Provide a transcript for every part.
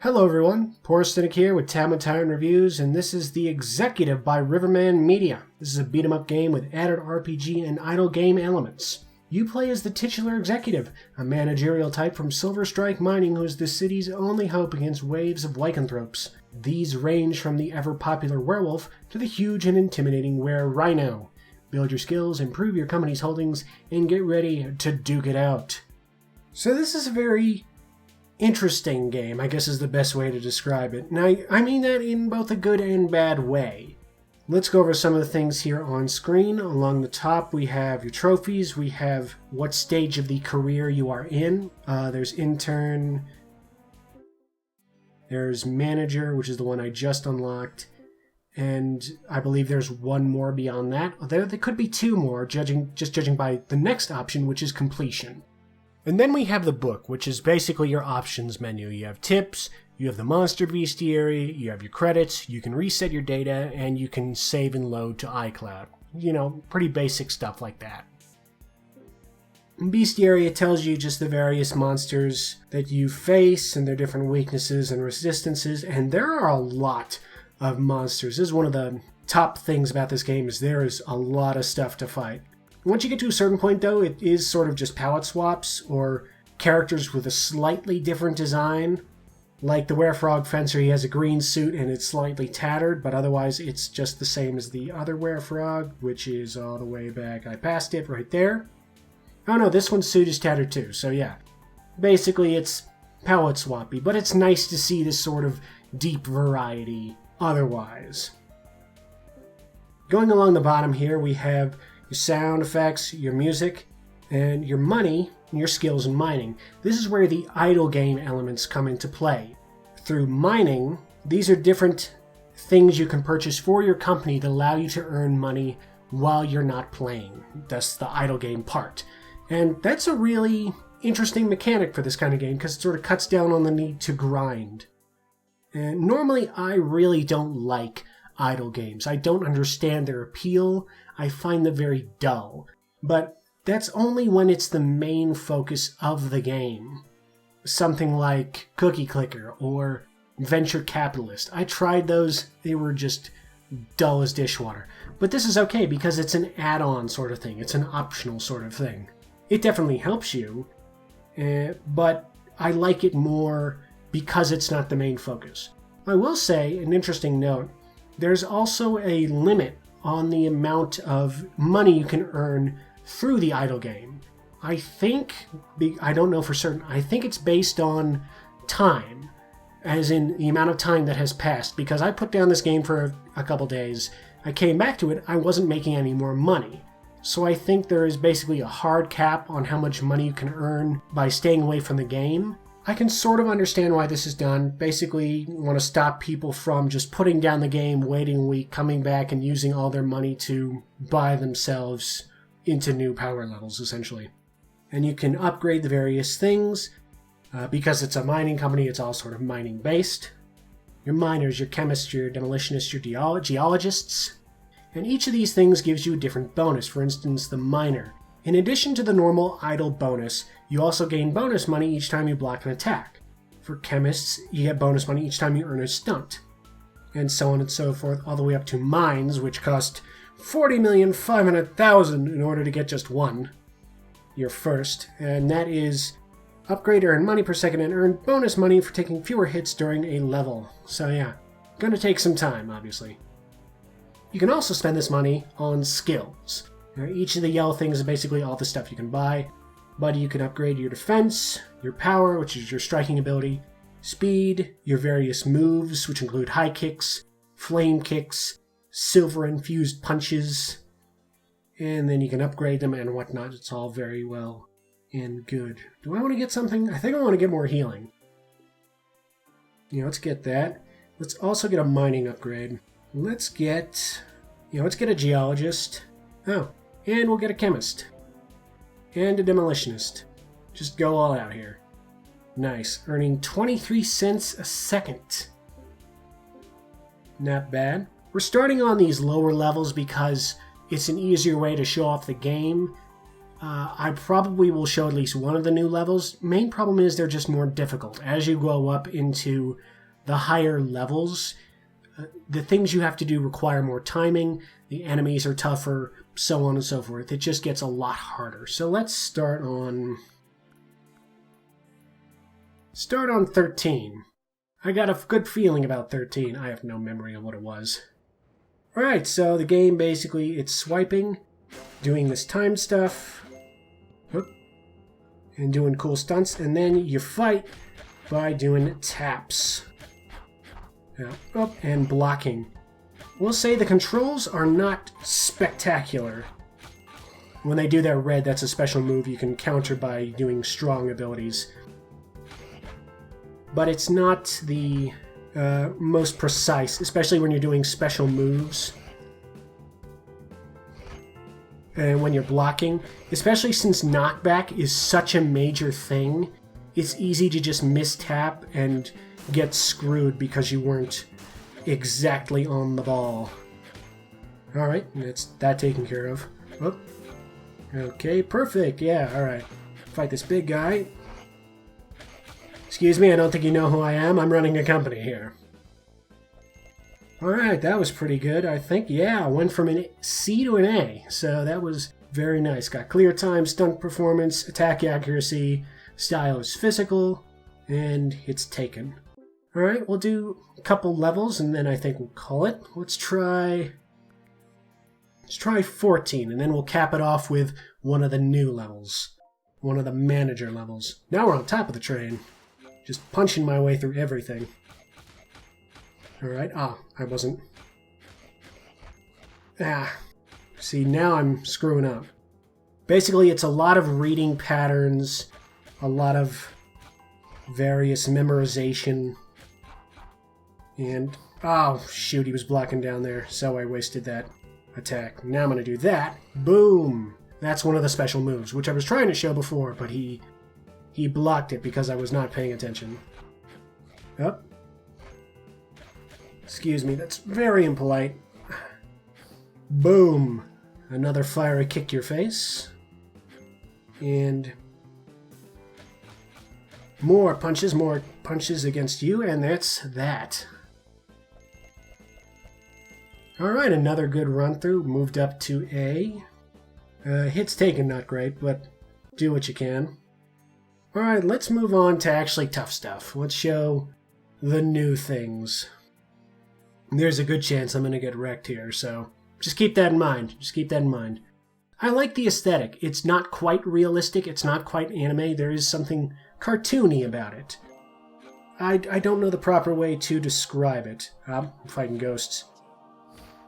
Hello everyone, Porstick here with Tyrant Reviews, and this is The Executive by Riverman Media. This is a beat-em-up game with added RPG and idle game elements. You play as the titular executive, a managerial type from Silver Strike Mining who is the city's only hope against waves of lycanthropes. These range from the ever-popular werewolf to the huge and intimidating were-rhino. Build your skills, improve your company's holdings, and get ready to duke it out. So this is a very interesting game, I guess is the best way to describe it. Now, I mean that in both a good and bad way. Let's go over some of the things here on screen. Along the top, we have your trophies. We have what stage of the career you are in. There's intern. There's manager, which is the one I just unlocked. And I believe there's one more beyond that. There could be two more, judging by the next option, which is completion. And then we have the book, which is basically your options menu. You have tips, you have the monster bestiary, you have your credits, you can reset your data, and you can save and load to iCloud. You know, pretty basic stuff like that. In bestiary, it tells you just the various monsters that you face and their different weaknesses and resistances, and there are a lot of monsters. This is one of the top things about this game, is there is a lot of stuff to fight. Once you get to a certain point, though, it is sort of just palette swaps or characters with a slightly different design. Like the werefrog fencer, he has a green suit and it's slightly tattered, but otherwise it's just the same as the other werefrog, which is all the way back. I passed it right there. Oh no, this one's suit is tattered too, so yeah. Basically it's palette swappy, but it's nice to see this sort of deep variety otherwise. Going along the bottom here, we have your sound effects, your music, and your money, and your skills in mining. This is where the idle game elements come into play. Through mining, these are different things you can purchase for your company that allow you to earn money while you're not playing. That's the idle game part. And that's a really interesting mechanic for this kind of game because it sort of cuts down on the need to grind. And normally I really don't like idle games. I don't understand their appeal. I find them very dull. But that's only when it's the main focus of the game. Something like Cookie Clicker or Venture Capitalist. I tried those. They were just dull as dishwater. But this is okay because it's an add-on sort of thing. It's an optional sort of thing. It definitely helps you, but I like it more because it's not the main focus. I will say, an interesting note, there's also a limit on the amount of money you can earn through the idle game. I think, I don't know for certain, I think it's based on time, as in the amount of time that has passed, because I put down this game for a couple days, I came back to it, I wasn't making any more money. So I think there is basically a hard cap on how much money you can earn by staying away from the game. I can sort of understand why this is done. Basically, you want to stop people from just putting down the game, waiting a week, coming back, and using all their money to buy themselves into new power levels, essentially. And you can upgrade the various things. Because it's a mining company, it's all sort of mining-based. Your miners, your chemists, your demolitionists, your geologists. And each of these things gives you a different bonus. For instance, the miner. In addition to the normal idle bonus, you also gain bonus money each time you block an attack. For chemists, you get bonus money each time you earn a stunt. And so on and so forth, all the way up to mines, which cost $40,500,000 in order to get just one. Your first. And that is upgrade earn money per second and earn bonus money for taking fewer hits during a level. So yeah, gonna take some time, obviously. You can also spend this money on skills. Each of the yellow things is basically all the stuff you can buy, but you can upgrade your defense, your power, which is your striking ability, speed, your various moves, which include high kicks, flame kicks, silver-infused punches, and then you can upgrade them and whatnot. It's all very well and good. Do I want to get something? I think I want to get more healing. Let's get that. Let's also get a mining upgrade. Let's get a geologist. Oh. And we'll get a chemist. And a demolitionist. Just go all out here. Nice. Earning 23 cents a second. Not bad. We're starting on these lower levels because it's an easier way to show off the game. I probably will show at least one of the new levels. Main problem is they're just more difficult. As you go up into the higher levels, the things you have to do require more timing, the enemies are tougher, so on and so forth. It just gets a lot harder. So let's start on 13. I got a good feeling about 13. I have no memory of what it was. Alright, so the game basically, it's swiping, doing this time stuff, and doing cool stunts, and then you fight by doing taps. And blocking. We'll say the controls are not spectacular. When they do that red, that's a special move you can counter by doing strong abilities. But it's not the most precise, especially when you're doing special moves. And when you're blocking, especially since knockback is such a major thing, it's easy to just mistap and get screwed because you weren't exactly on the ball. Alright, that's that taken care of. Oh. Okay, perfect, yeah, alright. Fight this big guy. Excuse me, I don't think you know who I am. I'm running a company here. Alright, that was pretty good, I think. Yeah, I went from an C to an A, so that was very nice. Got clear time, stunt performance, attack accuracy, style is physical, and it's taken. Alright, we'll do a couple levels, and then I think we'll call it. Let's try 14, and then we'll cap it off with one of the new levels. One of the manager levels. Now we're on top of the train. Just punching my way through everything. Alright, I wasn't. See, now I'm screwing up. Basically, it's a lot of reading patterns, a lot of various memorization, and, oh shoot, he was blocking down there, so I wasted that attack. Now I'm going to do that. Boom! That's one of the special moves, which I was trying to show before, but he blocked it because I was not paying attention. Oh. Excuse me, that's very impolite. Boom! Another fiery kick to your face. And more punches against you, and that's that. Alright, another good run through. Moved up to A. Hits taken, not great, but do what you can. Alright, let's move on to actually tough stuff. Let's show the new things. There's a good chance I'm going to get wrecked here, so just keep that in mind. Just keep that in mind. I like the aesthetic. It's not quite realistic. It's not quite anime. There is something cartoony about it. I don't know the proper way to describe it. I'm fighting ghosts.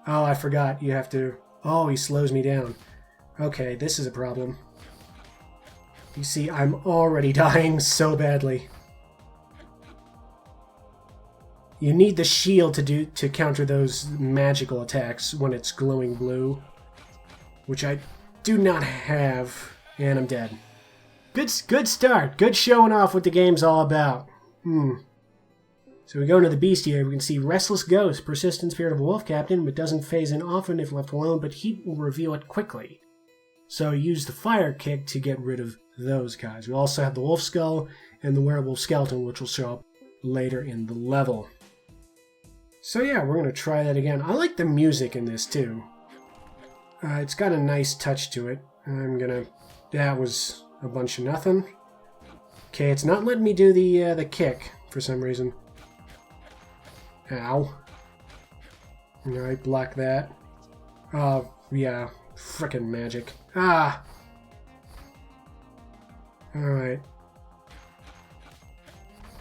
Oh, I forgot. You have to... Oh, he slows me down. Okay, this is a problem. You see, I'm already dying so badly. You need the shield to counter those magical attacks when it's glowing blue, which I do not have, and I'm dead. Good start. Good showing off what the game's all about. So we go into the bestiary. We can see Restless Ghost, persistent spirit of a wolf captain, but doesn't phase in often if left alone, but heat will reveal it quickly. So use the fire kick to get rid of those guys. We also have the wolf skull and the werewolf skeleton, which will show up later in the level. So yeah, we're going to try that again. I like the music in this too. It's got a nice touch to it. That was a bunch of nothing. Okay, it's not letting me do the kick for some reason. Ow. Alright, block that. Oh, yeah. Frickin' magic. Ah! Alright.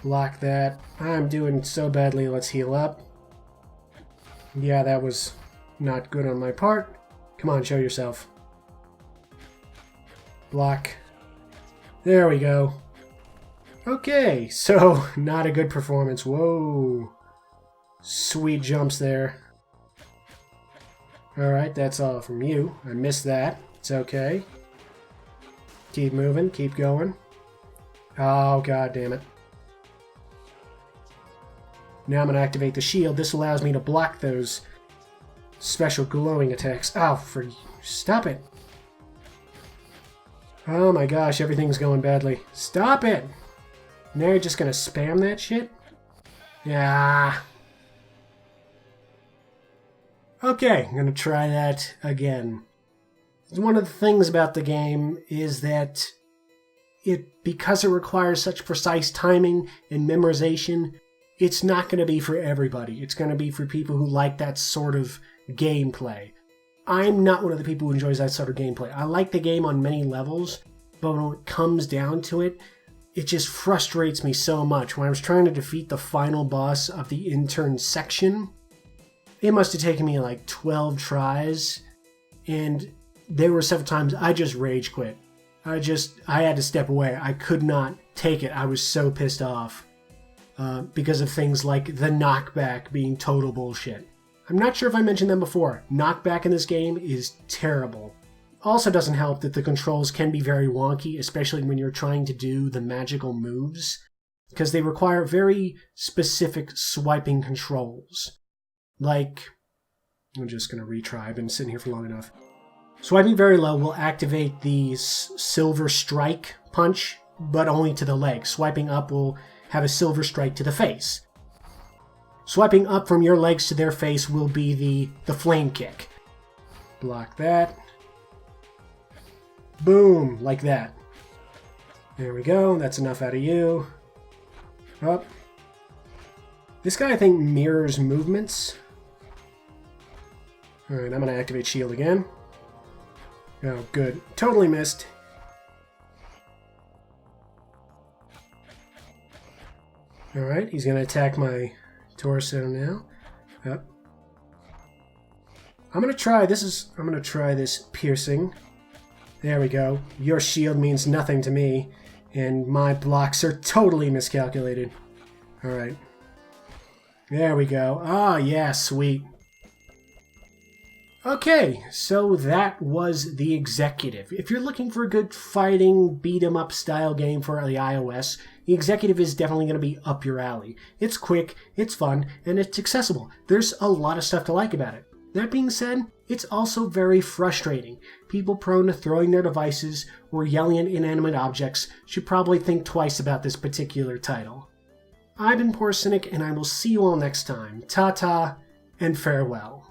Block that. I'm doing so badly, let's heal up. Yeah, that was not good on my part. Come on, show yourself. Block. There we go. Okay, so not a good performance. Whoa. Sweet jumps there. Alright, that's all from you. I missed that. It's okay. Keep moving, keep going. Oh, god damn it. Now I'm going to activate the shield. This allows me to block those special glowing attacks. Oh, stop it. Oh my gosh, everything's going badly. Stop it! Now you're just going to spam that shit? Yeah. Okay, I'm gonna try that again. One of the things about the game is that because it requires such precise timing and memorization, it's not going to be for everybody. It's going to be for people who like that sort of gameplay. I'm not one of the people who enjoys that sort of gameplay. I like the game on many levels, but when it comes down to it, it just frustrates me so much. When I was trying to defeat the final boss of the intern section, it must have taken me like 12 tries, and there were several times I just rage quit. I had to step away. I could not take it. I was so pissed off because of things like the knockback being total bullshit. I'm not sure if I mentioned them before. Knockback in this game is terrible. Also doesn't help that the controls can be very wonky, especially when you're trying to do the magical moves, because they require very specific swiping controls. Like, I'm just going to retry. I've been sitting here for long enough. Swiping very low will activate the silver strike punch, but only to the leg. Swiping up will have a silver strike to the face. Swiping up from your legs to their face will be the flame kick. Block that. Boom, like that. There we go, that's enough out of you. Up. This guy, I think, mirrors movements. Alright, I'm going to activate shield again. Oh, good. Totally missed. Alright, he's going to attack my torso now. Up. I'm going to try this piercing. There we go. Your shield means nothing to me, and my blocks are totally miscalculated. Alright. There we go. Ah, yeah, sweet. Okay, so that was The Executive. If you're looking for a good fighting, beat-em-up style game for the iOS, The Executive is definitely going to be up your alley. It's quick, it's fun, and it's accessible. There's a lot of stuff to like about it. That being said, it's also very frustrating. People prone to throwing their devices or yelling at inanimate objects should probably think twice about this particular title. I've been Poor Cynic, and I will see you all next time. Ta-ta, and farewell.